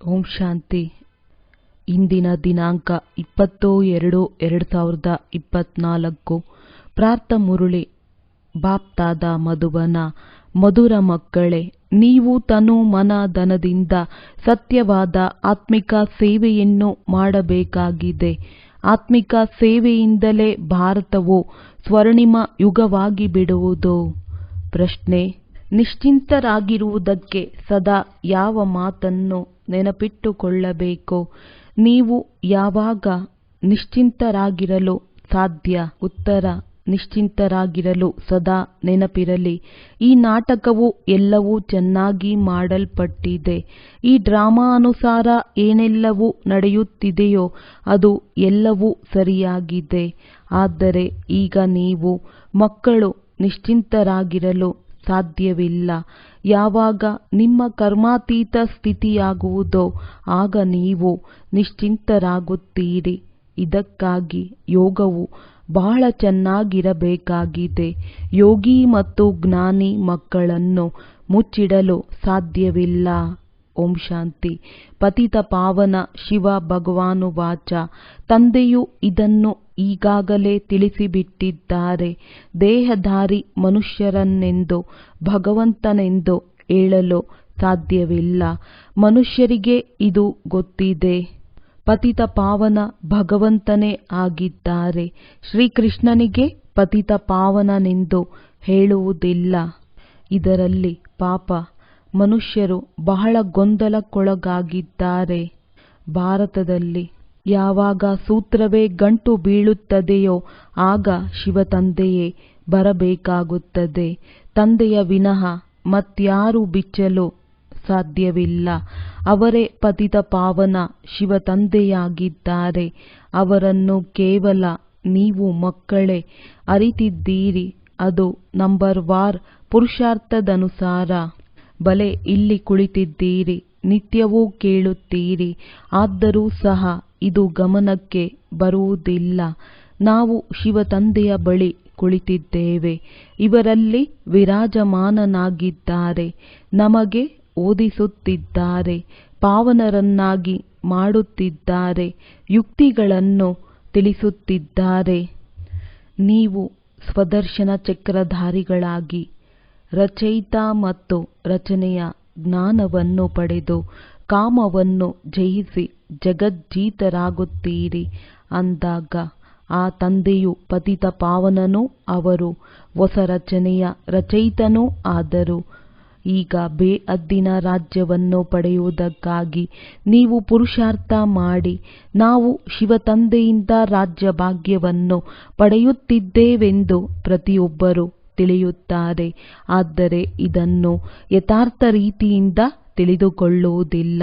ಓಂ ಶಾಂತಿ. ಇಂದಿನ ದಿನಾಂಕ 20/2/2024. ಪ್ರಾರ್ಥ ಮುರುಳಿ. ಬಾಪ್ತಾದ ಮಧುಬನ. ಮಧುರ ಮಕ್ಕಳೇ, ನೀವು ತನು ಮನ ಧನದಿಂದ ಸತ್ಯವಾದ ಆತ್ಮಿಕ ಸೇವೆಯನ್ನು ಮಾಡಬೇಕಾಗಿದೆ. ಆತ್ಮಿಕ ಸೇವೆಯಿಂದಲೇ ಭಾರತವು ಸ್ವರ್ಣಿಮ ಯುಗವಾಗಿ ಬಿಡುವುದು. ಪ್ರಶ್ನೆ: ನಿಶ್ಚಿಂತರಾಗಿರುವುದಕ್ಕೆ ಸದಾ ಯಾವ ಮಾತನ್ನು ನೆನಪಿಟ್ಟುಕೊಳ್ಳಬೇಕು? ನೀವು ಯಾವಾಗ ನಿಶ್ಚಿಂತರಾಗಿರಲು ಸಾಧ್ಯ? ಉತ್ತರ: ನಿಶ್ಚಿಂತರಾಗಿರಲು ಸದಾ ನೆನಪಿರಲಿ, ಈ ನಾಟಕವು ಎಲ್ಲವೂ ಚೆನ್ನಾಗಿ ಮಾಡಲ್ಪಟ್ಟಿದೆ. ಈ ಡ್ರಾಮಾ ಅನುಸಾರ ಏನೆಲ್ಲವೂ ನಡೆಯುತ್ತಿದೆಯೋ ಅದು ಎಲ್ಲವೂ ಸರಿಯಾಗಿದೆ. ಆದರೆ ಈಗ ನೀವು ಮಕ್ಕಳು ನಿಶ್ಚಿಂತರಾಗಿರಲು ಸಾಧ್ಯವಿಲ್ಲ. ಯಾವಾಗ ನಿಮ್ಮ ಕರ್ಮಾತೀತ ಸ್ಥಿತಿಯಾಗುವುದೋ ಆಗ ನೀವು ನಿಶ್ಚಿಂತರಾಗುತ್ತೀರಿ. ಇದಕ್ಕಾಗಿ ಯೋಗವು ಬಹಳ ಚೆನ್ನಾಗಿರಬೇಕಾಗಿದೆ. ಯೋಗಿ ಮತ್ತು ಜ್ಞಾನಿ ಮಕ್ಕಳನ್ನು ಮುಚ್ಚಿಡಲು ಸಾಧ್ಯವಿಲ್ಲ. ಓಂ ಶಾಂತಿ. ಪತಿತ ಪಾವನ ಶಿವ ಭಗವಾನುವಾಚ. ತಂದೆಯು ಇದನ್ನು ಈಗಾಗಲೇ ತಿಳಿಸಿಬಿಟ್ಟಿದ್ದಾರೆ. ದೇಹಧಾರಿ ಮನುಷ್ಯರನ್ನೆಂದು ಭಗವಂತನೆಂದು ಹೇಳಲು ಸಾಧ್ಯವಿಲ್ಲ. ಮನುಷ್ಯರಿಗೆ ಇದು ಗೊತ್ತಿದೆ. ಪತಿತ ಪಾವನ ಭಗವಂತನೇ ಆಗಿದ್ದಾರೆ. ಶ್ರೀಕೃಷ್ಣನಿಗೆ ಪತಿತ ಪಾವನನೆಂದು ಹೇಳುವುದಿಲ್ಲ. ಇದರಲ್ಲಿ ಪಾಪ ಮನುಷ್ಯರು ಬಹಳ ಗೊಂದಲಕ್ಕೊಳಗಾಗಿದ್ದಾರೆ. ಭಾರತದಲ್ಲಿ ಯಾವಾಗ ಸೂತ್ರವೇ ಗಂಟು ಬೀಳುತ್ತದೆಯೋ ಆಗ ಶಿವತಂದೆಯೇ ಬರಬೇಕಾಗುತ್ತದೆ. ತಂದೆಯ ವಿನಃ ಮತ್ಯಾರೂ ಬಿಚ್ಚಲು ಸಾಧ್ಯವಿಲ್ಲ. ಅವರೇ ಪತಿತ ಪಾವನ ಶಿವತಂದೆಯಾಗಿದ್ದಾರೆ. ಅವರನ್ನು ಕೇವಲ ನೀವು ಮಕ್ಕಳೇ ಅರಿತಿದ್ದೀರಿ. ಅದು ನಂಬರ್ವಾರ್ ಪುರುಷಾರ್ಥದನುಸಾರ. ಬಲೆ ಇಲ್ಲಿ ಕುಳಿತಿದ್ದೀರಿ, ನಿತ್ಯವೂ ಕೇಳುತ್ತೀರಿ. ಆದರೂ ಸಹ ಇದು ಗಮನಕ್ಕೆ ಬರುವುದಿಲ್ಲ. ನಾವು ಶಿವತಂದೆಯ ಬಳಿ ಕುಳಿತಿದ್ದೇವೆ. ಇವರಲ್ಲಿ ವಿರಾಜಮಾನನಾಗಿದ್ದಾರೆ. ನಮಗೆ ಓದಿಸುತ್ತಿದ್ದಾರೆ, ಪಾವನರನ್ನಾಗಿ ಮಾಡುತ್ತಿದ್ದಾರೆ, ಯುಕ್ತಿಗಳನ್ನು ತಿಳಿಸುತ್ತಿದ್ದಾರೆ. ನೀವು ಸ್ವದರ್ಶನ ಚಕ್ರಧಾರಿಗಳಾಗಿ ರಚಯಿತ ಮತ್ತು ರಚನೆಯ ಜ್ಞಾನವನ್ನು ಪಡೆದು ಕಾಮವನ್ನು ಜಯಿಸಿ ಜಗಜ್ಜೀತರಾಗುತ್ತೀರಿ. ಅಂದಾಗ ಆ ತಂದೆಯು ಪತಿತ ಪಾವನನೂ ಅವರು ಹೊಸ ರಚನೆಯ ರಚಯಿತನೂ ಆದರು. ಈಗ ಬೇಅದ್ದಿನ ರಾಜ್ಯವನ್ನು ಪಡೆಯುವುದಕ್ಕಾಗಿ ನೀವು ಪುರುಷಾರ್ಥ ಮಾಡಿ. ನಾವು ಶಿವತಂದೆಯಿಂದ ರಾಜ್ಯ ಭಾಗ್ಯವನ್ನು ಪಡೆಯುತ್ತಿದ್ದೇವೆಂದು ಪ್ರತಿಯೊಬ್ಬರೂ ತಿಳಿಯುತ್ತಾರೆ. ಆದರೆ ಇದನ್ನು ಯಥಾರ್ಥ ರೀತಿಯಿಂದ ತಿಳಿದುಕೊಳ್ಳುವುದಿಲ್ಲ.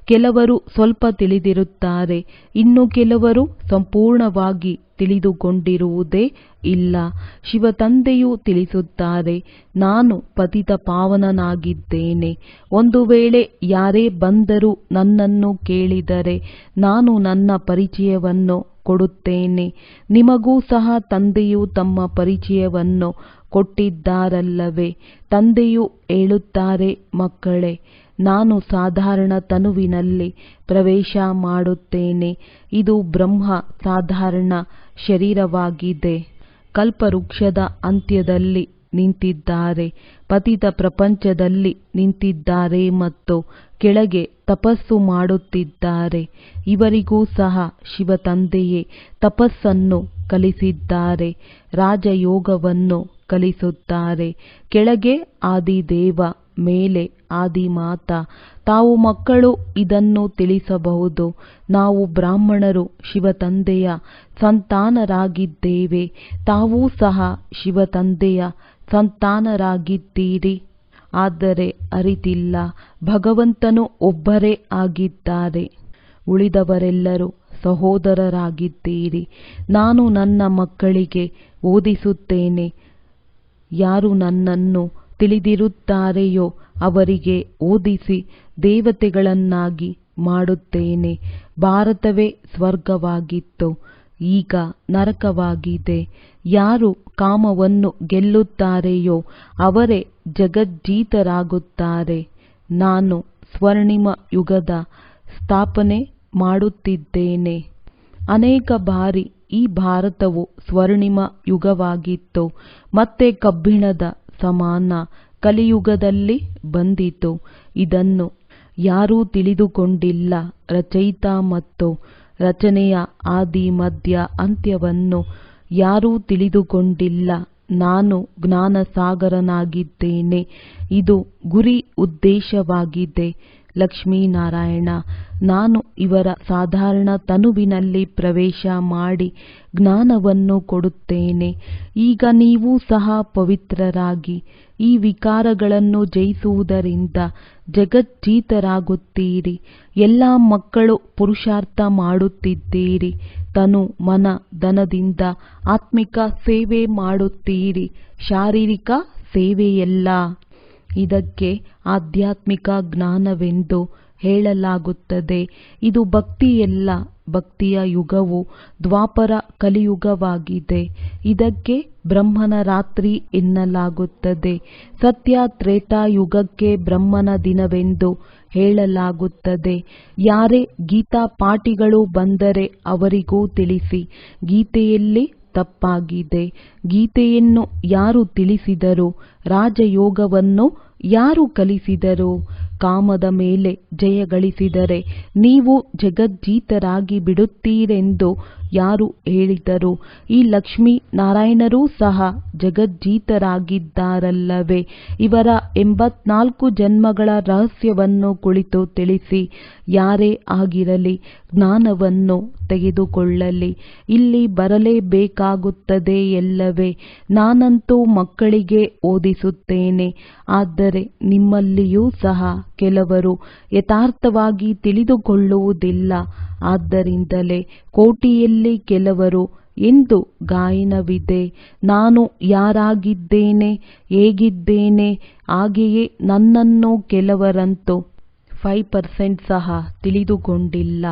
ಕೆಲವರು ಸ್ವಲ್ಪ ತಿಳಿದಿರುತ್ತಾರೆ, ಇನ್ನು ಕೆಲವರು ಸಂಪೂರ್ಣವಾಗಿ ತಿಳಿದುಕೊಂಡಿರುವುದೇ ಇಲ್ಲ. ಶಿವತಂದೆಯು ತಿಳಿಸುತ್ತಾರೆ, ನಾನು ಪತಿತ ಪಾವನನಾಗಿದ್ದೇನೆ. ಒಂದು ವೇಳೆ ಯಾರೇ ಬಂದರೂ ನನ್ನನ್ನು ಕೇಳಿದರೆ ನಾನು ನನ್ನ ಪರಿಚಯವನ್ನು ಕೊಡುತ್ತೇನೆ. ನಿಮಗೂ ಸಹ ತಂದೆಯು ತಮ್ಮ ಪರಿಚಯವನ್ನು ಕೊಟ್ಟಿದ್ದಾರಲ್ಲವೇ? ತಂದೆಯು ಹೇಳುತ್ತಾರೆ, ಮಕ್ಕಳೇ, ನಾನು ಸಾಧಾರಣ ತನುವಿನಲ್ಲಿ ಪ್ರವೇಶ ಮಾಡುತ್ತೇನೆ. ಇದು ಬ್ರಹ್ಮ ಸಾಧಾರಣ ಶರೀರವಾಗಿದೆ. ಕಲ್ಪವೃಕ್ಷದ ಅಂತ್ಯದಲ್ಲಿ ನಿಂತಿದ್ದಾರೆ, ಪತಿತ ಪ್ರಪಂಚದಲ್ಲಿ ನಿಂತಿದ್ದಾರೆ ಮತ್ತು ಕೆಳಗೆ ತಪಸ್ಸು ಮಾಡುತ್ತಿದ್ದಾರೆ. ಇವರಿಗೂ ಸಹ ಶಿವತಂದೆಯೇ ತಪಸ್ಸನ್ನು ಕಲಿಸಿದ್ದಾರೆ, ರಾಜಯೋಗವನ್ನು ಕಲಿಸುತ್ತಾರೆ. ಕೆಳಗೆ ಆದಿದೇವ, ಮೇಲೆ ಆದಿಮಾತಾ. ತಾವು ಮಕ್ಕಳು ಇದನ್ನು ತಿಳಿಸಬಹುದು. ನಾವು ಬ್ರಾಹ್ಮಣರು ಶಿವತಂದೆಯ ಸಂತಾನರಾಗಿದ್ದೇವೆ. ತಾವೂ ಸಹ ಶಿವತಂದೆಯ ಸಂತಾನರಾಗಿದ್ದೀರಿ. ಆದರೆ ಅರಿತಿಲ್ಲ. ಭಗವಂತನು ಒಬ್ಬರೇ ಆಗಿದ್ದಾರೆ. ಉಳಿದವರೆಲ್ಲರೂ ಸಹೋದರರಾಗಿದ್ದೀರಿ. ನಾನು ನನ್ನ ಮಕ್ಕಳಿಗೆ ಓದಿಸುತ್ತೇನೆ. ಯಾರು ನನ್ನನ್ನು ತಿಳಿದಿರುತ್ತಾರೆಯೋ ಅವರಿಗೆ ಓದಿಸಿ ದೇವತೆಗಳನ್ನಾಗಿ ಮಾಡುತ್ತೇನೆ. ಭಾರತವೇ ಸ್ವರ್ಗವಾಗಿತ್ತು, ಈಗ ನರಕವಾಗಿದೆ. ಯಾರು ಕಾಮವನ್ನು ಗೆಲ್ಲುತ್ತಾರೆಯೋ ಅವರೇ ಜಗಜ್ಜೀತರಾಗುತ್ತಾರೆ. ನಾನು ಸ್ವರ್ಣಿಮ ಯುಗದ ಸ್ಥಾಪನೆ ಮಾಡುತ್ತಿದ್ದೇನೆ. ಅನೇಕ ಬಾರಿ ಈ ಭಾರತವು ಸ್ವರ್ಣಿಮ ಯುಗವಾಗಿತ್ತು, ಮತ್ತೆ ಕಬ್ಬಿಣದ ಸಮಾನ ಕಲಿಯುಗದಲ್ಲಿ ಬಂದಿತು. ಇದನ್ನು ಯಾರೂ ತಿಳಿದುಕೊಂಡಿಲ್ಲ. ರಚಯಿತ ಮತ್ತು ರಚನೆಯ ಆದಿ ಮಧ್ಯ ಅಂತ್ಯವನ್ನು ಯಾರೂ ತಿಳಿದುಕೊಂಡಿಲ್ಲ. ನಾನು ಜ್ಞಾನಸಾಗರನಾಗಿದ್ದೇನೆ. ಇದು ಗುರಿ ಉದ್ದೇಶವಾಗಿದೆ. ಲಕ್ಷ್ಮೀನಾರಾಯಣ, ನಾನು ಇವರ ಸಾಧಾರಣ ತನುವಿನಲ್ಲಿ ಪ್ರವೇಶ ಮಾಡಿ ಜ್ಞಾನವನ್ನು ಕೊಡುತ್ತೇನೆ. ಈಗ ನೀವು ಸಹ ಪವಿತ್ರರಾಗಿ ಈ ವಿಕಾರಗಳನ್ನು ಜಯಿಸುವುದರಿಂದ ಜಗಜ್ಜೀತರಾಗುತ್ತೀರಿ. ಎಲ್ಲ ಮಕ್ಕಳು ಪುರುಷಾರ್ಥ ಮಾಡುತ್ತಿದ್ದೀರಿ. ತನು ಮನ ಧನದಿಂದ ಆತ್ಮಿಕ ಸೇವೆ ಮಾಡುತ್ತೀರಿ, ಶಾರೀರಿಕ ಸೇವೆಯಲ್ಲ. ಇದಕ್ಕೆ ಆಧ್ಯಾತ್ಮಿಕ ಜ್ಞಾನವೆಂದು ಹೇಳಲಾಗುತ್ತದೆ. ಇದು ಭಕ್ತಿಯಲ್ಲ. ಭಕ್ತಿಯ ಯುಗವು ದ್ವಾಪರ ಕಲಿಯುಗವಾಗಿದೆ. ಇದಕ್ಕೆ ಬ್ರಹ್ಮನ ರಾತ್ರಿ ಎನ್ನಲಾಗುತ್ತದೆ. ಸತ್ಯ ತ್ರೇತಾಯುಗಕ್ಕೆ ಬ್ರಹ್ಮನ ದಿನವೆಂದು ಹೇಳಲಾಗುತ್ತದೆ. ಯಾರೇ ಗೀತಾ ಪಾಠಿಗಳು ಬಂದರೆ ಅವರಿಗೂ ತಿಳಿಸಿ, ಗೀತೆಯಲ್ಲಿ ತಪ್ಪಾಗಿದೆ. ಗೀತೆಯನ್ನು ಯಾರು ತಿಳಿಸಿದರು? ರಾಜಯೋಗವನ್ನು ಯಾರು ಕಲಿಸಿದರು? ಕಾಮದ ಮೇಲೆ ಜಯ ಗಳಿಸಿದರೆ ನೀವು ಜಗಜ್ಜೀತರಾಗಿ ಬಿಡುತ್ತೀರೆಂದು ಯಾರು ಹೇಳಿದರು? ಈ ಲಕ್ಷ್ಮೀ ನಾರಾಯಣರೂ ಸಹ ಜಗಜ್ಜೀತರಾಗಿದ್ದಾರಲ್ಲವೇ? ಇವರ 84 ಜನ್ಮಗಳ ರಹಸ್ಯವನ್ನು ಕುಳಿತು ತಿಳಿಸಿ. ಯಾರೇ ಆಗಿರಲಿ ಜ್ಞಾನವನ್ನು ತೆಗೆದುಕೊಳ್ಳಲಿ. ಇಲ್ಲಿ ಬರಲೇಬೇಕಾಗುತ್ತದೆ ಎಲ್ಲವೇ? ನಾನಂತೂ ಮಕ್ಕಳಿಗೆ ಓದಿಸುತ್ತೇನೆ. ಆದರೆ ನಿಮ್ಮಲ್ಲಿಯೂ ಸಹ ಕೆಲವರು ಯಥಾರ್ಥವಾಗಿ ತಿಳಿದುಕೊಳ್ಳುವುದಿಲ್ಲ. ಆದ್ದರಿಂದಲೇ ಕೋಟಿಯಲ್ಲಿ ಕೆಲವರು ಎಂದು ಗಾಯನವಿದೆ. ನಾನು ಯಾರಾಗಿದ್ದೇನೆ, ಹೇಗಿದ್ದೇನೆ, ಹಾಗೆಯೇ ನನ್ನನ್ನು ಕೆಲವರಂತೂ 5% ಸಹ ತಿಳಿದುಕೊಂಡಿಲ್ಲ.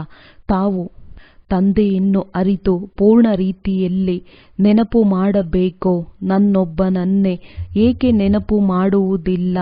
ತಾವು ತಂದೆಯನ್ನು ಅರಿತು ಪೂರ್ಣ ರೀತಿಯಲ್ಲಿ ನೆನಪು ಮಾಡಬೇಕೋ ನನ್ನೊಬ್ಬನನ್ನೇ ಏಕೆ ನೆನಪು ಮಾಡುವುದಿಲ್ಲ?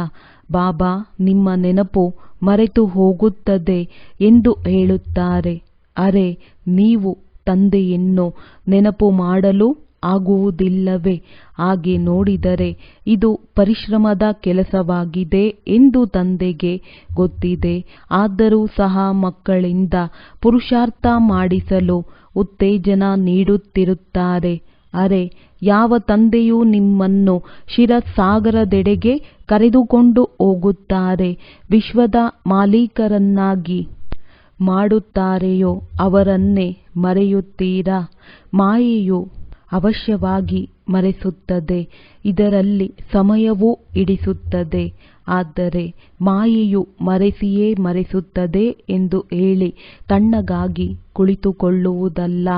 ಬಾಬಾ ನಿಮ್ಮ ನೆನಪು ಮರೆತು ಹೋಗುತ್ತದೆ ಎಂದು ಹೇಳುತ್ತಾರೆ. ಅರೆ, ನೀವು ತಂದೆಯನ್ನು ನೆನಪು ಮಾಡಲು ಆಗುವುದಿಲ್ಲವೇ? ಹಾಗೆ ನೋಡಿದರೆ ಇದು ಪರಿಶ್ರಮದ ಕೆಲಸವಾಗಿದೆ ಎಂದು ತಂದೆಗೆ ಗೊತ್ತಿದೆ. ಆದರೂ ಸಹ ಮಕ್ಕಳಿಂದ ಪುರುಷಾರ್ಥ ಮಾಡಿಸಲು ಉತ್ತೇಜನ ನೀಡುತ್ತಿರುತ್ತಾರೆ. ಅರೆ, ಯಾವ ತಂದೆಯೂ ನಿಮ್ಮನ್ನು ಶಿರಸಾಗರದೆಡೆಗೆ ಕರೆದುಕೊಂಡು ಹೋಗುತ್ತಾರೆ, ವಿಶ್ವದ ಮಾಲೀಕರನ್ನಾಗಿ ಮಾಡುತ್ತಾರೆಯೋ ಅವರನ್ನೇ ಮರೆಯುತ್ತೀರಾ? ಮಾಯೆಯು ಅವಶ್ಯವಾಗಿ ಮರೆಸುತ್ತದೆ. ಇದರಲ್ಲಿ ಸಮಯವೂ ಹಿಡಿಸುತ್ತದೆ. ಆದರೆ ಮಾಯೆಯು ಮರೆಸಿಯೇ ಮರೆಸುತ್ತದೆ ಎಂದು ಹೇಳಿ ತಣ್ಣಗಾಗಿ ಕುಳಿತುಕೊಳ್ಳುವುದಲ್ಲ.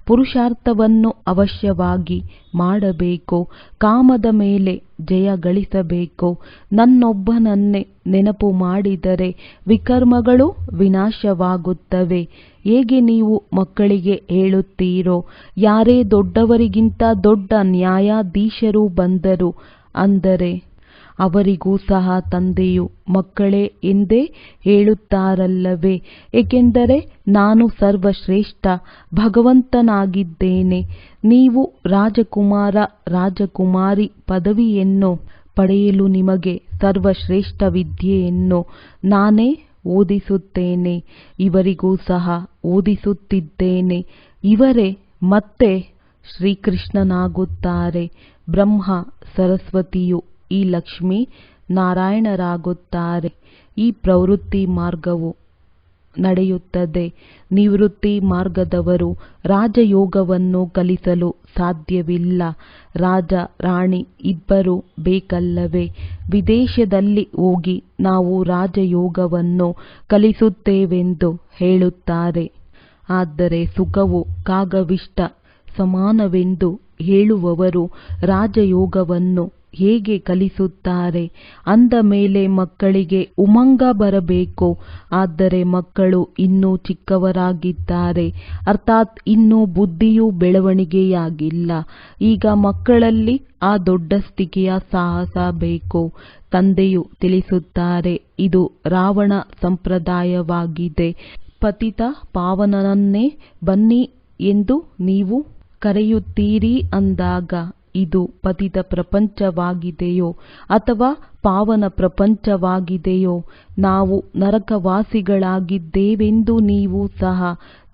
ಪುರುಷಾರ್ಥವನ್ನು ಅವಶ್ಯವಾಗಿ ಮಾಡಬೇಕು. ಕಾಮದ ಮೇಲೆ ಜಯ ಗಳಿಸಬೇಕು. ನನ್ನೊಬ್ಬನನ್ನೇ ನೆನಪು ಮಾಡಿದರೆ ವಿಕರ್ಮಗಳು ವಿನಾಶವಾಗುತ್ತವೆ. ಹೇಗೆ ನೀವು ಮಕ್ಕಳಿಗೆ ಹೇಳುತ್ತೀರೋ, ಯಾರೇ ದೊಡ್ಡವರಿಗಿಂತ ದೊಡ್ಡ ನ್ಯಾಯಾಧೀಶರು ಬಂದರು ಅಂದರೆ ಅವರಿಗೂ ಸಹ ತಂದೆಯು ಮಕ್ಕಳೇ ಎಂದೇ ಹೇಳುತ್ತಾರಲ್ಲವೇ? ಏಕೆಂದರೆ ನಾನು ಸರ್ವಶ್ರೇಷ್ಠ ಭಗವಂತನಾಗಿದ್ದೇನೆ. ನೀವು ರಾಜಕುಮಾರ ರಾಜಕುಮಾರಿ ಪದವಿಯನ್ನು ಪಡೆಯಲು ನಿಮಗೆ ಸರ್ವಶ್ರೇಷ್ಠ ವಿದ್ಯೆಯನ್ನು ನಾನೇ ಓದಿಸುತ್ತೇನೆ. ಇವರಿಗೂ ಸಹ ಓದಿಸುತ್ತಿದ್ದೇನೆ. ಇವರೇ ಮತ್ತೆ ಶ್ರೀಕೃಷ್ಣನಾಗುತ್ತಾರೆ. ಬ್ರಹ್ಮ ಸರಸ್ವತಿಯು ಈ ಲಕ್ಷ್ಮೀ ನಾರಾಯಣರಾಗುತ್ತಾರೆ. ಈ ಪ್ರವೃತ್ತಿ ಮಾರ್ಗವು ನಡೆಯುತ್ತದೆ. ನಿವೃತ್ತಿ ಮಾರ್ಗದವರು ರಾಜಯೋಗವನ್ನು ಕಲಿಸಲು ಸಾಧ್ಯವಿಲ್ಲ. ರಾಜ ರಾಣಿ ಇಬ್ಬರು ಬೇಕಲ್ಲವೇ? ವಿದೇಶದಲ್ಲಿ ಹೋಗಿ ನಾವು ರಾಜಯೋಗವನ್ನು ಕಲಿಸುತ್ತೇವೆಂದು ಹೇಳುತ್ತಾರೆ. ಆದರೆ ಸುಖವು ಕಾಗವಿಷ್ಟ ಸಮಾನವೆಂದು ಹೇಳುವವರು ರಾಜಯೋಗವನ್ನು ಹೇಗೆ ಕಲಿಸುತ್ತಾರೆ? ಅಂದ ಮೇಲೆ ಮಕ್ಕಳಿಗೆ ಉಮಂಗ ಬರಬೇಕು. ಆದರೆ ಮಕ್ಕಳು ಇನ್ನೂ ಚಿಕ್ಕವರಾಗಿದ್ದಾರೆ, ಅರ್ಥಾತ್ ಇನ್ನೂ ಬುದ್ಧಿಯೂ ಬೆಳವಣಿಗೆಯಾಗಿಲ್ಲ. ಈಗ ಮಕ್ಕಳಲ್ಲಿ ಆ ದೊಡ್ಡಸ್ತಿಕೆಯ ಸಾಹಸ ಬೇಕು. ತಂದೆಯು ತಿಳಿಸುತ್ತಾರೆ, ಇದು ರಾವಣ ಸಂಪ್ರದಾಯವಾಗಿದೆ. ಪತಿತ ಪಾವನನನ್ನೇ ಬನ್ನಿ ಎಂದು ನೀವು ಕರೆಯುತ್ತೀರಿ ಅಂದಾಗ ಇದು ಪತಿತ ಪ್ರಪಂಚವಾಗಿದೆಯೋ ಅಥವಾ ಪಾವನ ಪ್ರಪಂಚವಾಗಿದೆಯೋ? ನಾವು ನರಕವಾಸಿಗಳಾಗಿದ್ದೇವೆಂದು ನೀವು ಸಹ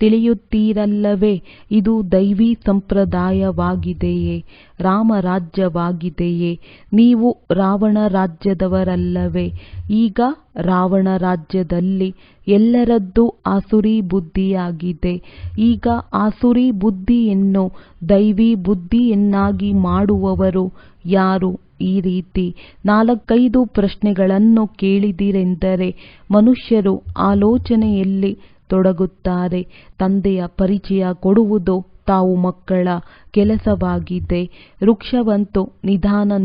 ತಿಳಿಯುತ್ತೀರಲ್ಲವೇ? ಇದು ದೈವಿ ಸಂಪ್ರದಾಯವಾಗಿದೆಯೇ? ರಾಮರಾಜ್ಯವಾಗಿದೆಯೇ? ನೀವು ರಾವಣ ರಾಜ್ಯದವರಲ್ಲವೇ? ಈಗ ರಾವಣ ರಾಜ್ಯದಲ್ಲಿ ಎಲ್ಲರದ್ದೂ ಆಸುರಿ ಬುದ್ಧಿಯಾಗಿದೆ. ಈಗ ಆಸುರಿ ಬುದ್ಧಿಯನ್ನು ದೈವಿ ಬುದ್ಧಿಯನ್ನಾಗಿ ಮಾಡುವವರು ಯಾರು? ಈ ರೀತಿ 4-5 ಪ್ರಶ್ನೆಗಳನ್ನು ಕೇಳಿದಿರೆಂದರೆ ಮನುಷ್ಯರು ಆಲೋಚನೆಯಲ್ಲಿ ತೊಡಗುತ್ತಾರೆ. ತಂದೆಯ ಪರಿಚಯ ಕೊಡುವುದು ತಾವು ಮಕ್ಕಳ ಕೆಲಸವಾಗಿದೆ. ವೃಕ್ಷವಂತೂ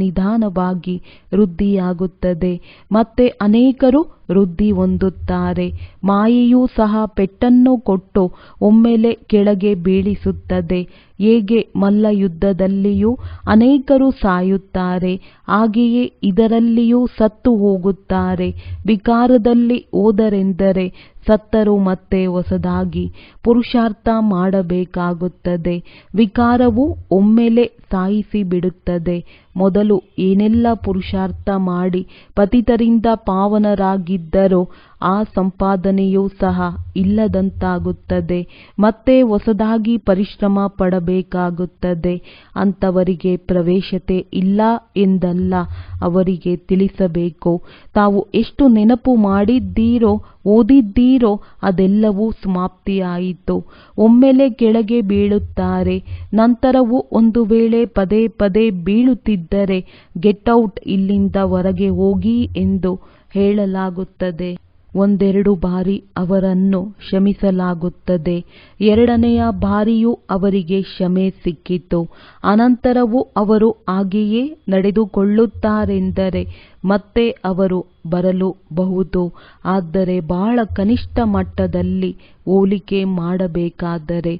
ನಿಧಾನವಾಗಿ ವೃದ್ಧಿಯಾಗುತ್ತದೆ. ಮತ್ತೆ ಅನೇಕರು ವೃದ್ಧಿ ಹೊಂದುತ್ತಾರೆ. ಮಾಯೆಯೂ ಸಹ ಪೆಟ್ಟನ್ನು ಕೊಟ್ಟು ಒಮ್ಮೆಲೆ ಕೆಳಗೆ ಬೀಳಿಸುತ್ತದೆ. ಹೇಗೆ ಮಲ್ಲಯುದ್ಧದಲ್ಲಿಯೂ ಅನೇಕರು ಸಾಯುತ್ತಾರೆ, ಹಾಗೆಯೇ ಇದರಲ್ಲಿಯೂ ಸತ್ತು ಹೋಗುತ್ತಾರೆ. ವಿಕಾರದಲ್ಲಿ ಹೋದರೆಂದರೆ ಸತ್ತರೂ ಮತ್ತೆ ಹೊಸದಾಗಿ ಪುರುಷಾರ್ಥ ಮಾಡಬೇಕಾಗುತ್ತದೆ. ವಿಕಾರವು ಒಮ್ಮೆಲೆ ಸಾಯಿಸಿ ಬಿಡುತ್ತದೆ. ಮೊದಲು ಏನೆಲ್ಲ ಪುರುಷಾರ್ಥ ಮಾಡಿ ಪತಿತರಿಂದ ಪಾವನರಾಗಿದ್ದರೋ ಆ ಸಂಪಾದನೆಯೂ ಸಹ ಇಲ್ಲದಂತಾಗುತ್ತದೆ. ಮತ್ತೆ ಹೊಸದಾಗಿ ಪರಿಶ್ರಮ ಪಡಬೇಕಾಗುತ್ತದೆ. ಅಂಥವರಿಗೆ ಪ್ರವೇಶತೆ ಇಲ್ಲ ಎಂದಲ್ಲ, ಅವರಿಗೆ ತಿಳಿಸಬೇಕು. ತಾವು ಎಷ್ಟು ನೆನಪು ಮಾಡಿದ್ದೀರೋ, ಓದಿದ್ದೀರೋ ಅದೆಲ್ಲವೂ ಸಮಾಪ್ತಿಯಾಯಿತು. ಒಮ್ಮೆಲೆ ಕೆಳಗೆ ಬೀಳುತ್ತಾರೆ. ನಂತರವೂ ಒಂದು ವೇಳೆ ಪದೇ ಪದೇ ಬೀಳುತ್ತಿದ್ದರೆ ಗೆಟ್ಔಟ್, ಇಲ್ಲಿಂದ ಹೊರಗೆ ಹೋಗಿ ಎಂದು ಹೇಳಲಾಗುತ್ತದೆ. 1-2 ಬಾರಿ ಅವರನ್ನು ಕ್ಷಮಿಸಲಾಗುತ್ತದೆ. 2ನೆಯ ಬಾರಿಯೂ ಅವರಿಗೆ ಕ್ಷಮೆ ಸಿಕ್ಕಿತು. ಅನಂತರವೂ ಅವರು ಹಾಗೆಯೇ ನಡೆದುಕೊಳ್ಳುತ್ತಾರೆಂದರೆ ಮತ್ತೆ ಅವರು ಬರಲೂಬಹುದು. ಆದರೆ ಬಹಳ ಕನಿಷ್ಠ ಮಟ್ಟದಲ್ಲಿ ಹೋಲಿಕೆ ಮಾಡಬೇಕಾದರೆ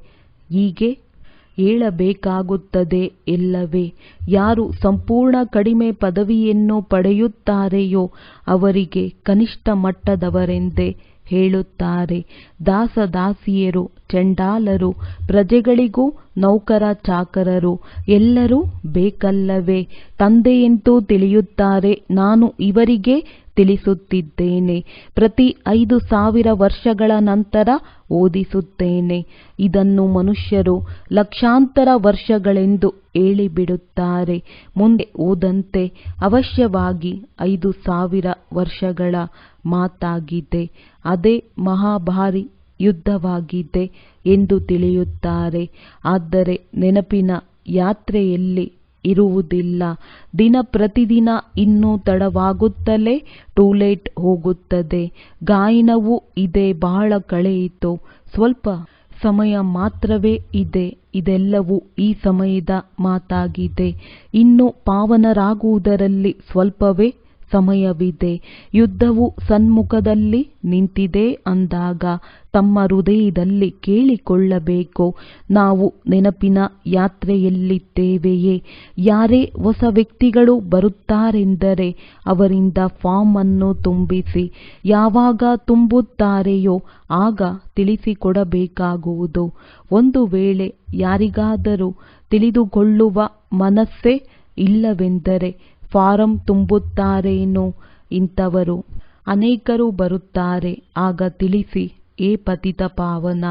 ಹೀಗೆ ಹೇಳಬೇಕಾಗುತ್ತದೆ ಎಲ್ಲವೇ? ಯಾರು ಸಂಪೂರ್ಣ ಕಡಿಮೆ ಪದವಿಯನ್ನು ಪಡೆಯುತ್ತಾರೆಯೋ ಅವರಿಗೆ ಕನಿಷ್ಠ ಮಟ್ಟದವರೆಂದೇ ಹೇಳುತ್ತಾರೆ. ದಾಸದಾಸಿಯರು, ಚಂಡಾಲರು, ಪ್ರಜೆಗಳಿಗೂ ನೌಕರ ಚಾಕರರು ಎಲ್ಲರೂ ಬೇಕಲ್ಲವೇ? ತಂದೆಯಂತೂ ತಿಳಿಯುತ್ತಾರೆ, ನಾನು ಇವರಿಗೆ ತಿಳಿಸುತ್ತಿದ್ದೇನೆ. ಪ್ರತಿ 5,000 ವರ್ಷಗಳ ನಂತರ ಓದಿಸುತ್ತೇನೆ. ಇದನ್ನು ಮನುಷ್ಯರು ಲಕ್ಷಾಂತರ ವರ್ಷಗಳೆಂದು ಹೇಳಿಬಿಡುತ್ತಾರೆ. ಮುಂದೆ ಹೋದಂತೆ ಅವಶ್ಯವಾಗಿ 5,000 ವರ್ಷಗಳ ಮಾತಾಗಿದೆ. ಅದೇ ಮಹಾಭಾರಿ ಯುದ್ಧವಾಗಿದೆ ಎಂದು ತಿಳಿಯುತ್ತಾರೆ. ಆದರೆ ನೆನಪಿನ ಯಾತ್ರೆಯಲ್ಲಿ ಇರುವುದಿಲ್ಲ. ದಿನ ಪ್ರತಿದಿನ ಇನ್ನೂ ತಡವಾಗುತ್ತಲೇ ಟೂಲೇಟ್ ಹೋಗುತ್ತದೆ. ಗಾಯನವೂ ಇದೆ. ಬಹಳ ಕಳೆಯಿತು, ಸ್ವಲ್ಪ ಸಮಯ ಮಾತ್ರವೇ ಇದೆ. ಇದೆಲ್ಲವೂ ಈ ಸಮಯದ ಮಾತಾಗಿದೆ. ಇನ್ನು ಪಾವನರಾಗುವುದರಲ್ಲಿ ಸ್ವಲ್ಪವೇ ಸಮಯವಿದೆ. ಯುದ್ಧವು ಸನ್ಮುಖದಲ್ಲಿ ನಿಂತಿದೆ ಅಂದಾಗ ತಮ್ಮ ಹೃದಯದಲ್ಲಿ ಕೇಳಿಕೊಳ್ಳಬೇಕು, ನಾವು ನೆನಪಿನ ಯಾತ್ರೆಯಲ್ಲಿದ್ದೇವೆಯೇ? ಯಾರೇ ಹೊಸ ವ್ಯಕ್ತಿಗಳು ಬರುತ್ತಾರೆಂದರೆ ಅವರಿಂದ ಫಾರ್ಮ್ ಅನ್ನು ತುಂಬಿಸಿ. ಯಾವಾಗ ತುಂಬುತ್ತಾರೆಯೋ ಆಗ ತಿಳಿಸಿಕೊಡಬೇಕಾಗುವುದು. ಒಂದು ವೇಳೆ ಯಾರಿಗಾದರೂ ತಿಳಿದುಕೊಳ್ಳುವ ಮನಸ್ಸೇ ಇಲ್ಲವೆಂದರೆ ಫಾರಂ ತುಂಬುತ್ತಾರೇನೋ? ಇಂಥವರು ಅನೇಕರು ಬರುತ್ತಾರೆ. ಆಗ ತಿಳಿಸಿ, ಏ ಪತಿತ ಪಾವನ,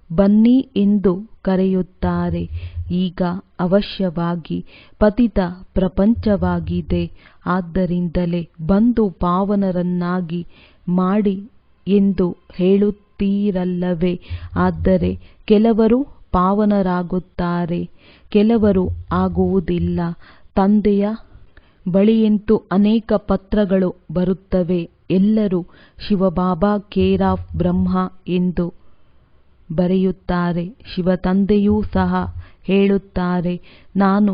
ಬನ್ನಿ ಎಂದು ಕರೆಯುತ್ತಾರೆ. ಈಗ ಅವಶ್ಯವಾಗಿ ಪತಿತ ಪ್ರಪಂಚವಾಗಿದೆ. ಆದ್ದರಿಂದಲೇ ಬಂದು ಪಾವನರನ್ನಾಗಿ ಮಾಡಿ ಎಂದು ಹೇಳುತ್ತೀರಲ್ಲವೇ? ಆದರೆ ಕೆಲವರು ಪಾವನರಾಗುತ್ತಾರೆ, ಕೆಲವರು ಆಗುವುದಿಲ್ಲ. ತಂದೆಯ ಬಳಿಯಂತೂ ಅನೇಕ ಪತ್ರಗಳು ಬರುತ್ತವೆ. ಎಲ್ಲರೂ ಶಿವಬಾಬಾ ಕೇರ್ ಆಫ್ ಬ್ರಹ್ಮ ಎಂದು ಬರೆಯುತ್ತಾರೆ. ಶಿವತಂದೆಯೂ ಸಹ ಹೇಳುತ್ತಾರೆ, ನಾನು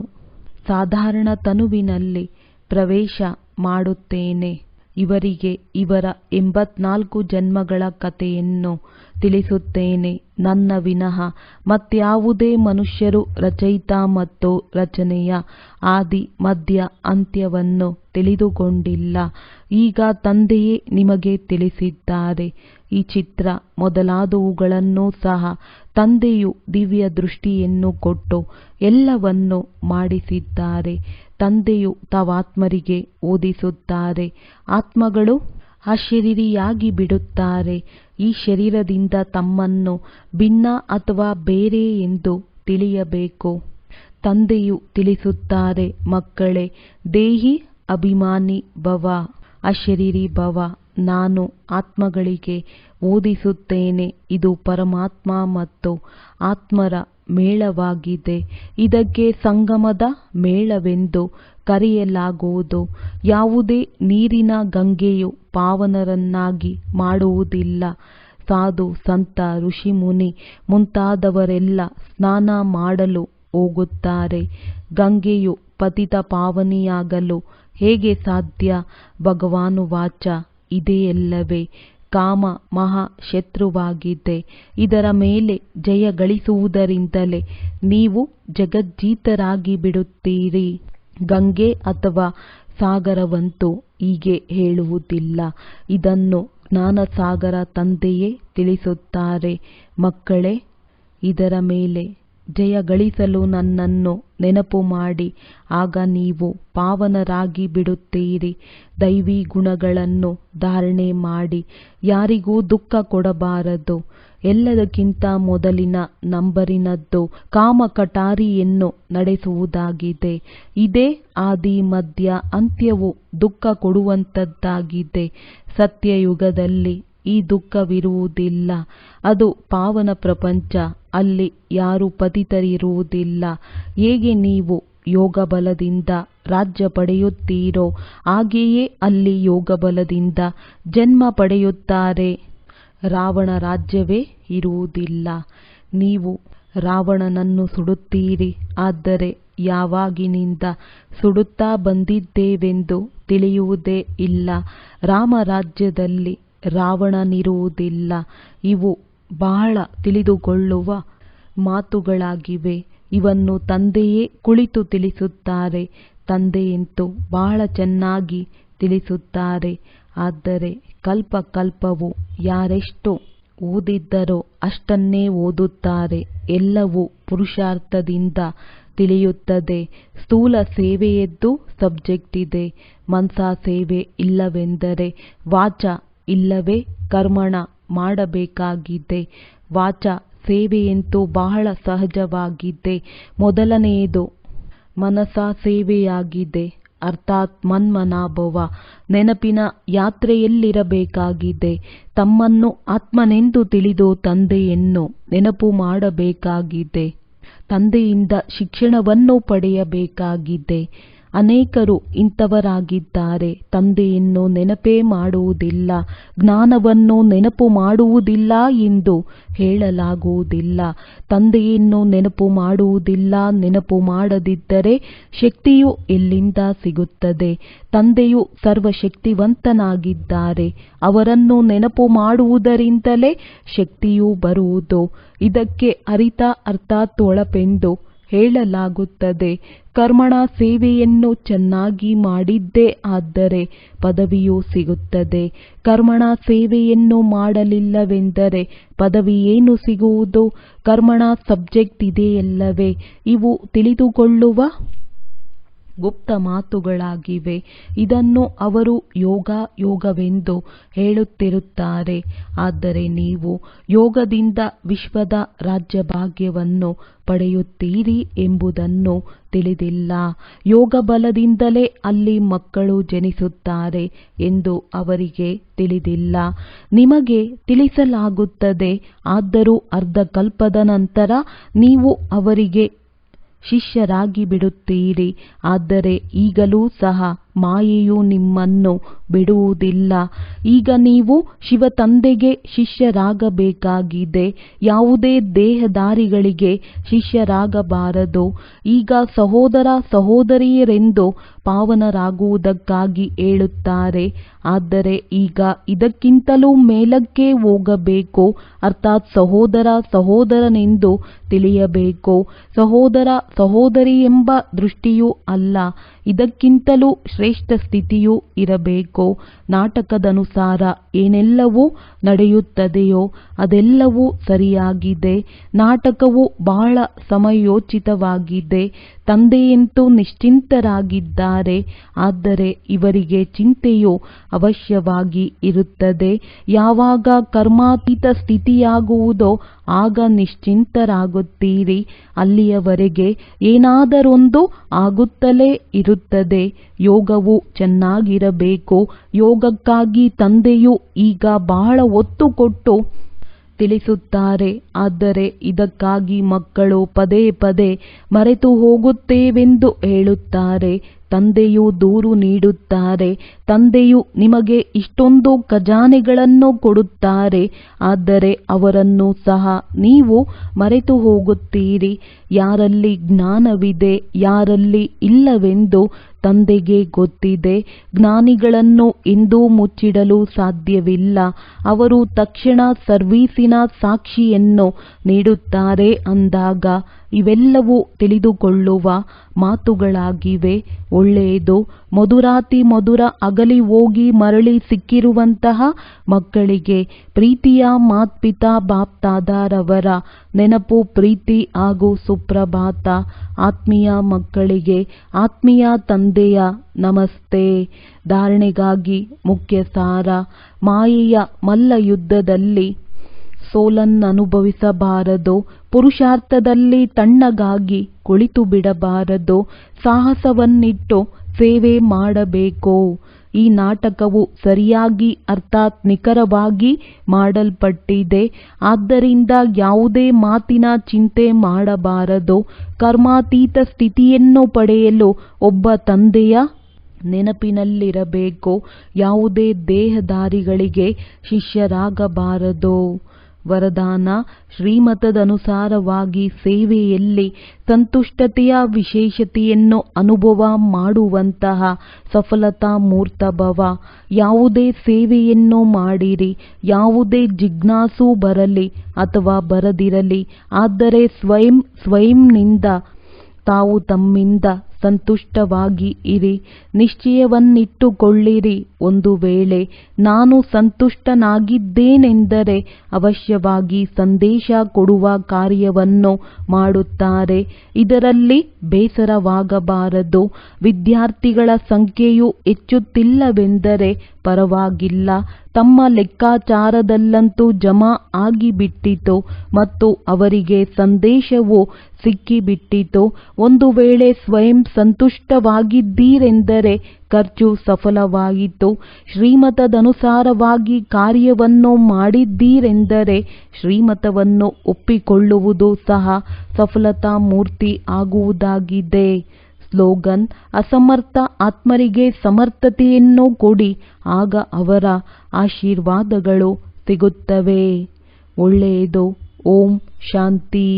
ಸಾಧಾರಣ ತನುವಿನಲ್ಲಿ ಪ್ರವೇಶ ಮಾಡುತ್ತೇನೆ. ಇವರಿಗೆ ಇವರ 84 ಜನ್ಮಗಳ ಕಥೆಯನ್ನು ತಿಳಿಸುತ್ತೇನೆ. ನನ್ನ ವಿನಃ ಮತ್ಯಾವುದೇ ಮನುಷ್ಯರು ರಚಯಿತ ಮತ್ತು ರಚನೆಯ ಆದಿ ಮಧ್ಯ ಅಂತ್ಯವನ್ನು ತಿಳಿದುಕೊಂಡಿಲ್ಲ. ಈಗ ತಂದೆಯೇ ನಿಮಗೆ ತಿಳಿಸಿದ್ದಾರೆ. ಈ ಚಿತ್ರ ಮೊದಲಾದವುಗಳನ್ನು ಸಹ ತಂದೆಯು ದಿವ್ಯ ದೃಷ್ಟಿಯನ್ನು ಕೊಟ್ಟು ಎಲ್ಲವನ್ನು ಮಾಡಿಸಿದ್ದಾರೆ. ತಂದೆಯು ತಾವಾತ್ಮರಿಗೆ ಓದಿಸುತ್ತಾರೆ. ಆತ್ಮಗಳು ಅಶರೀರಿಯಾಗಿ ಬಿಡುತ್ತಾರೆ. ಈ ಶರೀರದಿಂದ ತಮ್ಮನ್ನು ಭಿನ್ನ ಅಥವಾ ಬೇರೆ ಎಂದು ತಿಳಿಯಬೇಕು. ತಂದೆಯು ತಿಳಿಸುತ್ತಾರೆ, ಮಕ್ಕಳೇ, ದೇಹಿ ಅಭಿಮಾನಿ ಭವ, ಅಶರೀರಿ ಭವ. ನಾನು ಆತ್ಮಗಳಿಗೆ ಓದಿಸುತ್ತೇನೆ. ಇದು ಪರಮಾತ್ಮ ಮತ್ತು ಆತ್ಮರ ಮೇಳವಾಗಿದೆ. ಇದಕ್ಕೆ ಸಂಗಮದ ಮೇಳವೆಂದು ಕರೆಯಲಾಗುವುದು. ಯಾವುದೇ ನೀರಿನ ಗಂಗೆಯು ಪಾವನರನ್ನಾಗಿ ಮಾಡುವುದಿಲ್ಲ. ಸಾಧು, ಸಂತ, ಋಷಿಮುನಿ ಮುಂತಾದವರೆಲ್ಲ ಸ್ನಾನ ಮಾಡಲು ಹೋಗುತ್ತಾರೆ. ಗಂಗೆಯು ಪತಿತ ಪಾವನಿಯಾಗಲು ಹೇಗೆ ಸಾಧ್ಯ? ಭಗವಾನುವಾಚ, ಇದೆಯಲ್ಲವೇ ಕಾಮ ಮಹಾ ಶತ್ರುವಾಗಿದೆ. ಇದರ ಮೇಲೆ ಜಯ ಗಳಿಸುವುದರಿಂದಲೇ ನೀವು ಜಗಜ್ಜೀತರಾಗಿ ಬಿಡುತ್ತೀರಿ. ಗಂಗೆ ಅಥವಾ ಸಾಗರವಂತೂ ಹೀಗೆ ಹೇಳುವುದಿಲ್ಲ. ಇದನ್ನು ಜ್ಞಾನಸಾಗರ ತಂದೆಯೇ ತಿಳಿಸುತ್ತಾರೆ. ಮಕ್ಕಳೇ, ಇದರ ಮೇಲೆ ಜಯ ಗಳಿಸಲು ನನ್ನನ್ನು ನೆನಪು ಮಾಡಿ. ಆಗ ನೀವು ಪಾವನರಾಗಿ ಬಿಡುತ್ತೀರಿ. ದೈವಿ ಗುಣಗಳನ್ನು ಧಾರಣೆ ಮಾಡಿ. ಯಾರಿಗೂ ದುಃಖ ಕೊಡಬಾರದು. ಎಲ್ಲದಕ್ಕಿಂತ ಮೊದಲಿನ ನಂಬರಿನದ್ದು ಕಾಮ ಕಟಾರಿಯನ್ನು ನಡೆಸುವುದಾಗಿದೆ. ಇದೇ ಆದಿ ಮಧ್ಯ ಅಂತ್ಯವು ದುಃಖ ಕೊಡುವಂಥದ್ದಾಗಿದೆ. ಸತ್ಯಯುಗದಲ್ಲಿ ಈ ದುಃಖವಿರುವುದಿಲ್ಲ. ಅದು ಪಾವನ ಪ್ರಪಂಚ. ಅಲ್ಲಿ ಯಾರು ಪತಿತರಿರುವುದಿಲ್ಲ. ಹೇಗೆ ನೀವು ಯೋಗ ಬಲದಿಂದ ರಾಜ್ಯ ಪಡೆಯುತ್ತೀರೋ ಹಾಗೆಯೇ ಅಲ್ಲಿ ಯೋಗ ಬಲದಿಂದ ಜನ್ಮ ಪಡೆಯುತ್ತಾರೆ. ರಾವಣ ರಾಜ್ಯವೇ ಇರುವುದಿಲ್ಲ. ನೀವು ರಾವಣನನ್ನು ಸುಡುತ್ತೀರಿ. ಆದರೆ ಯಾವಾಗಿನಿಂದ ಸುಡುತ್ತಾ ಬಂದಿದ್ದೇವೆಂದು ತಿಳಿಯುವುದೇ ಇಲ್ಲ. ರಾಮರಾಜ್ಯದಲ್ಲಿ ರಾವಣನಿರುವುದಿಲ್ಲ. ಇವು ಬಹಳ ತಿಳಿದುಕೊಳ್ಳುವ ಮಾತುಗಳಾಗಿವೆ. ಇವನ್ನು ತಂದೆಯೇ ಕುಳಿತು ತಿಳಿಸುತ್ತಾರೆ. ತಂದೆಯಂತೂ ಬಹಳ ಚೆನ್ನಾಗಿ ತಿಳಿಸುತ್ತಾರೆ. ಆದರೆ ಕಲ್ಪ ಕಲ್ಪವು ಯಾರೆಷ್ಟು ಓದಿದ್ದರೋ ಅಷ್ಟನ್ನೇ ಓದುತ್ತಾರೆ. ಎಲ್ಲವೂ ಪುರುಷಾರ್ಥದಿಂದ ತಿಳಿಯುತ್ತದೆ. ಸ್ಥೂಲ ಸೇವೆಯದ್ದು ಸಬ್ಜೆಕ್ಟ್ ಇದೆ. ಮನಸಾ ಸೇವೆ ಇಲ್ಲವೆಂದರೆ ವಾಚ ಇಲ್ಲವೇ ಕರ್ಮಣ ಮಾಡಬೇಕಾಗಿದೆ. ವಾಚ ಸೇವೆಯಂತೂ ಬಹಳ ಸಹಜವಾಗಿದೆ. ಮೊದಲನೆಯದು ಮನಸಾ ಸೇವೆಯಾಗಿದೆ. ಅರ್ಥಾತ್ ಮನ್ಮನಾಭವ, ನೆನಪಿನ ಯಾತ್ರೆಯಲ್ಲಿರಬೇಕಾಗಿದೆ. ತಮ್ಮನ್ನು ಆತ್ಮನೆಂದು ತಿಳಿದು ತಂದೆಯನ್ನು ನೆನಪು ಮಾಡಬೇಕಾಗಿದೆ. ತಂದೆಯಿಂದ ಶಿಕ್ಷಣವನ್ನು ಪಡೆಯಬೇಕಾಗಿದೆ. ಅನೇಕರು ಇಂಥವರಾಗಿದ್ದಾರೆ. ತಂದೆಯನ್ನು ನೆನಪೇ ಮಾಡುವುದಿಲ್ಲ. ಜ್ಞಾನವನ್ನು ನೆನಪು ಮಾಡುವುದಿಲ್ಲ ಎಂದು ಹೇಳಲಾಗುವುದಿಲ್ಲ. ತಂದೆಯನ್ನು ನೆನಪು ಮಾಡುವುದಿಲ್ಲ. ನೆನಪು ಮಾಡದಿದ್ದರೆ ಶಕ್ತಿಯು ಎಲ್ಲಿಂದ ಸಿಗುತ್ತದೆ? ತಂದೆಯು ಸರ್ವಶಕ್ತಿವಂತನಾಗಿದ್ದಾರೆ. ಅವರನ್ನು ನೆನಪು ಮಾಡುವುದರಿಂದಲೇ ಶಕ್ತಿಯೂ ಬರುವುದು. ಇದಕ್ಕೆ ಅರಿತ ಅರ್ಥಾತ್ ಒಳಪೆಂದು ಹೇಳಲಾಗುತ್ತದೆ. ಕರ್ಮಣ ಸೇವೆಯನ್ನು ಚೆನ್ನಾಗಿ ಮಾಡಿದ್ದೇ ಆದರೆ ಪದವಿಯೂ ಸಿಗುತ್ತದೆ. ಕರ್ಮಣ ಸೇವೆಯನ್ನು ಮಾಡಲಿಲ್ಲವೆಂದರೆ ಪದವಿ ಏನು ಸಿಗುವುದು? ಕರ್ಮಣ ಸಬ್ಜೆಕ್ಟ್ ಇದೆಯಲ್ಲವೇ? ಇವು ತಿಳಿದುಕೊಳ್ಳುವ ಗುಪ್ತ ಮಾತುಗಳಾಗಿವೆ. ಇದನ್ನು ಅವರು ಯೋಗ ಯೋಗವೆಂದು ಹೇಳುತ್ತಿರುತ್ತಾರೆ. ಆದರೆ ನೀವು ಯೋಗದಿಂದ ವಿಶ್ವದ ರಾಜ್ಯಭಾಗ್ಯವನ್ನು ಪಡೆಯುತ್ತೀರಿ ಎಂಬುದನ್ನು ತಿಳಿದಿಲ್ಲ. ಯೋಗ ಬಲದಿಂದಲೇ ಅಲ್ಲಿ ಮಕ್ಕಳು ಜನಿಸುತ್ತಾರೆ ಎಂದು ಅವರಿಗೆ ತಿಳಿದಿಲ್ಲ. ನಿಮಗೆ ತಿಳಿಸಲಾಗುತ್ತದೆ. ಆದರೂ ಅರ್ಧ ಕಲ್ಪದ ನಂತರ ನೀವು ಅವರಿಗೆ ಶಿಷ್ಯರಾಗಿ ಬಿಡುತ್ತೀರಿ. ಆದರೆ ಈಗಲೂ ಸಹ ಮಾಯೆಯು ನಿಮ್ಮನ್ನು ಬಿಡುವುದಿಲ್ಲ. ಈಗ ನೀವು ಶಿವ ತಂದೆಗೆ ಶಿಷ್ಯರಾಗಬೇಕಾಗಿದೆ, ಯಾವುದೇ ದೇಹಧಾರಿಗಳಿಗೆ ಶಿಷ್ಯರಾಗಬಾರದು. ಈಗ ಸಹೋದರ ಸಹೋದರಿಯರೆಂದು ಪಾವನರಾಗುವುದಕ್ಕಾಗಿ ಹೇಳುತ್ತಾರೆ. ಆದರೆ ಈಗ ಇದಕ್ಕಿಂತಲೂ ಮೇಲಕ್ಕೆ ಹೋಗಬೇಕು, ಅರ್ಥಾತ್ ಸಹೋದರ ಸಹೋದರನೆಂದು ತಿಳಿಯಬೇಕು. ಸಹೋದರ ಸಹೋದರಿ ಎಂಬ ದೃಷ್ಟಿಯೂ ಅಲ್ಲ, ಇದಕ್ಕಿಂತಲೂ ಶ್ರೇಷ್ಠ ಸ್ಥಿತಿಯೂ ಇರಬೇಕು. ನಾಟಕದನುಸಾರ ಏನೆಲ್ಲವೂ ನಡೆಯುತ್ತದೆಯೋ ಅದೆಲ್ಲವೂ ಸರಿಯಾಗಿದೆ. ನಾಟಕವು ಬಹಳ ಸಮಯೋಚಿತವಾಗಿದೆ. ತಂದೆಯಂತೂ ನಿಶ್ಚಿಂತರಾಗಿದ್ದಾರೆ, ಆದರೆ ಇವರಿಗೆ ಚಿಂತೆಯು ಅವಶ್ಯವಾಗಿ ಇರುತ್ತದೆ. ಯಾವಾಗ ಕರ್ಮಾತೀತ ಸ್ಥಿತಿಯಾಗುವುದೋ ಆಗ ನಿಶ್ಚಿಂತರಾಗುತ್ತೀರಿ. ಅಲ್ಲಿಯವರೆಗೆ ಏನಾದರೊಂದು ಆಗುತ್ತಲೇ ಇರುತ್ತದೆ. ಯೋಗವು ಚೆನ್ನಾಗಿರಬೇಕು. ಯೋಗಕ್ಕಾಗಿ ತಂದೆಯು ಈಗ ಬಹಳ ಒತ್ತು ಕೊಟ್ಟು ತಿಳಿಸುತ್ತಾರೆ. ಆದರೆ ಇದಕ್ಕಾಗಿ ಮಕ್ಕಳು ಪದೇ ಪದೇ ಮರೆತು ಹೋಗುತ್ತೇವೆಂದು ಹೇಳುತ್ತಾರೆ. ತಂದೆಯು ದೂರು ನೀಡುತ್ತಾರೆ, ತಂದೆಯು ನಿಮಗೆ ಇಷ್ಟೊಂದು ಖಜಾನೆಗಳನ್ನು ಕೊಡುತ್ತಾರೆ, ಆದರೆ ಅವರನ್ನು ಸಹ ನೀವು ಮರೆತು ಹೋಗುತ್ತೀರಿ. ಯಾರಲ್ಲಿ ಜ್ಞಾನವಿದೆ, ಯಾರಲ್ಲಿ ಇಲ್ಲವೆಂದು ತಂದೆಗೆ ಗೊತ್ತಿದೆ. ಜ್ಞಾನಿಗಳನ್ನು ಎಂದೂ ಮುಚ್ಚಿಡಲು ಸಾಧ್ಯವಿಲ್ಲ. ಅವರು ತಕ್ಷಣ ಸರ್ವೀಸಿನ ಸಾಕ್ಷಿಯನ್ನು ನೀಡುತ್ತಾರೆ ಅಂದಾಗ ಇವೆಲ್ಲವೂ ತಿಳಿದುಕೊಳ್ಳುವ ಮಾತುಗಳಾಗಿವೆ. ಒಳ್ಳೆಯದು. ಮಧುರಾತಿ ಮಧುರ ಅಗಲಿ ಹೋಗಿ ಮರಳಿ ಸಿಕ್ಕಿರುವಂತಹ ಮಕ್ಕಳಿಗೆ ಪ್ರೀತಿಯ ಮಾತ್ಪಿತಾ ಬಾಪ್ದಾದಾರವರ ನೆನಪು, ಪ್ರೀತಿ ಹಾಗೂ ಸುಪ್ರಭಾತ. ಆತ್ಮೀಯ ಮಕ್ಕಳಿಗೆ ಆತ್ಮೀಯ ತಂದೆಯ ನಮಸ್ತೆ. ಧಾರಣೆಗಾಗಿ ಮುಖ್ಯ ಸಾರ: ಮಾಯೆಯ ಮಲ್ಲಯುದ್ಧದಲ್ಲಿ ಸೋಲನ್ನನುಭವಿಸಬಾರದು. ಪುರುಷಾರ್ಥದಲ್ಲಿ ತಣ್ಣಗಾಗಿ ಕುಳಿತು ಬಿಡಬಾರದು. ಸಾಹಸವನ್ನಿಟ್ಟು ಸೇವೆ ಮಾಡಬೇಕು. ಈ ನಾಟಕವು ಸರಿಯಾಗಿ ಅರ್ಥಾತ್ ನಿಖರವಾಗಿ ಮಾಡಲ್ಪಟ್ಟಿದೆ. ಆದ್ದರಿಂದ ಯಾವುದೇ ಮಾತಿನ ಚಿಂತೆ ಮಾಡಬಾರದು. ಕರ್ಮಾತೀತ ಸ್ಥಿತಿಯನ್ನು ಪಡೆಯಲು ಒಬ್ಬ ತಂದೆಯ ನೆನಪಿನಲ್ಲಿರಬೇಕು. ಯಾವುದೇ ದೇಹಧಾರಿಗಳಿಗೆ ಶಿಷ್ಯರಾಗಬಾರದು. ವರದಾನ: ಶ್ರೀಮತದನುಸಾರವಾಗಿ ಸೇವೆಯಲ್ಲಿ ಸಂತುಷ್ಟತೆಯ ವಿಶೇಷತೆಯನ್ನು ಅನುಭವ ಮಾಡುವಂತಹ ಸಫಲತಾ ಮೂರ್ತಭವ. ಯಾವುದೇ ಸೇವೆಯನ್ನು ಮಾಡಿರಿ, ಯಾವುದೇ ಜಿಜ್ಞಾಸು ಬರಲಿ ಅಥವಾ ಬರದಿರಲಿ, ಆದರೆ ಸ್ವಯಂನಿಂದ ತಾವು ತಮ್ಮಿಂದ ಸಂತುಷ್ಟವಾಗಿ ಇರಿ. ನಿಶ್ಚಯವನ್ನಿಟ್ಟುಕೊಳ್ಳಿರಿ, ಒಂದು ವೇಳೆ ನಾನು ಸಂತುಷ್ಟನಾಗಿದ್ದೇನೆಂದರೆ ಅವಶ್ಯವಾಗಿ ಸಂದೇಶ ಕೊಡುವ ಕಾರ್ಯವನ್ನು ಮಾಡುತ್ತಾರೆ. ಇದರಲ್ಲಿ ಬೇಸರವಾಗಬಾರದು. ವಿದ್ಯಾರ್ಥಿಗಳ ಸಂಖ್ಯೆಯು ಹೆಚ್ಚುತ್ತಿಲ್ಲವೆಂದರೆ ಪರವಾಗಿಲ್ಲ. ತಮ್ಮ ಲೆಕ್ಕಾಚಾರದಲ್ಲಂತೂ ಜಮಾ ಆಗಿಬಿಟ್ಟಿತು ಮತ್ತು ಅವರಿಗೆ ಸಂದೇಶವು ಸಿಕ್ಕಿಬಿಟ್ಟಿತು. ಒಂದು ವೇಳೆ ಸ್ವಯಂ ಸಂತುಷ್ಟವಾಗಿದ್ದೀರೆಂದರೆ ಖರ್ಚು ಸಫಲವಾಯಿತು. ಶ್ರೀಮತದನುಸಾರವಾಗಿ ಕಾರ್ಯವನ್ನು ಮಾಡಿದ್ದೀರೆಂದರೆ ಶ್ರೀಮತವನ್ನು ಒಪ್ಪಿಕೊಳ್ಳುವುದು ಸಹ ಸಫಲತಾ ಮೂರ್ತಿ ಆಗುವುದಾಗಿದೆ. ಸ್ಲೋಗನ್: ಅಸಮರ್ಥ ಆತ್ಮರಿಗೆ ಸಮರ್ಥತೆಯನ್ನು ಕೊಡಿ, ಆಗ ಅವರ ಆಶೀರ್ವಾದಗಳು ಸಿಗುತ್ತವೆ. ಒಳ್ಳೆಯದು. ಓಂ ಶಾಂತಿ.